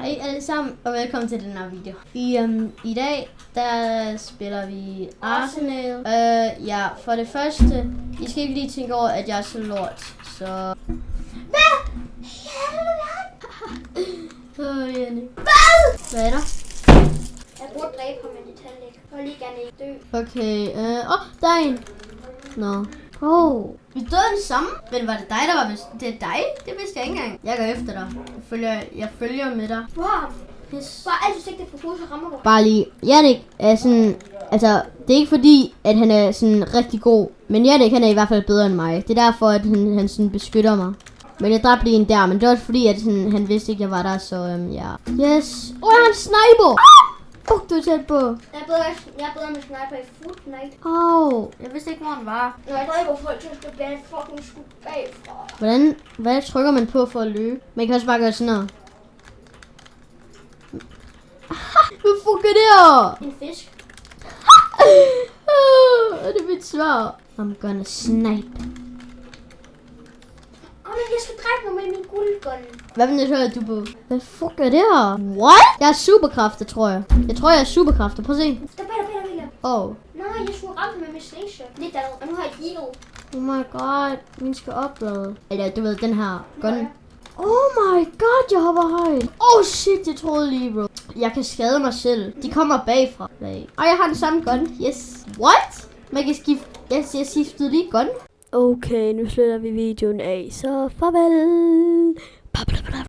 Hej alle sammen, og velkommen til den her video. I dag, der spiller vi Arsenal. Ja, for det første, I skal ikke lige tænke over, at jeg er så lort, så... Hvad? Jenny. Hvad er der? Jeg burde dræbe ham, men det tager ikke. Jeg vil lige gerne ikke dø. Okay, der er en. Nå. Vi døde den samme. Men var det dig, der var det er dig? Det vidste jeg ikke engang. Jeg går efter dig. Jeg følger med dig. Du har ham. Yes. Bare altid sigte for hovedet, så rammer du. Bare lige. Jannik er sådan... Altså, det er ikke fordi, at han er sådan rigtig god. Men Jannik, han er i hvert fald bedre end mig. Det er derfor, at han sådan beskytter mig. Men jeg dræbte en der, men det var også fordi, at sådan, han vidste ikke, jeg var der, så ja. Yes. Jeg har en sniper! Fuck, du er tæt på. Jeg er bedre med sniper i Fortnite. Jeg vidste ikke, hvor han var. Når jeg dræber folk, så bliver jeg fucking skudt bagfra. Hvad trykker man på for at løbe? Man kan også bare gøre sådan her. Hvad fuck er det her? En fisk. Det er mit svar. I'm gonna snipe. Jeg skal dræbe mig med min guldgun. Hvad for net hører du på? Hvad fuck er det her? What? Jeg har superkræfter, tror jeg. Jeg tror, jeg har superkræfter. Prøv at se. Der Peter. Nej, jeg skulle ramme med min slingshot. Lidt andet. Og nu har jeg eagle. Oh my god. Min skal oplade. Eller du ved, den her gun. Oh my god, jeg hopper højt. Oh shit, jeg troede lige, bro. Jeg kan skade mig selv. De kommer bagfra. Og jeg har den samme gun. Yes. What? Man kan skifte. Yes, jeg skiftede lige gun. Okay, nu slutter vi videoen af, så farvel.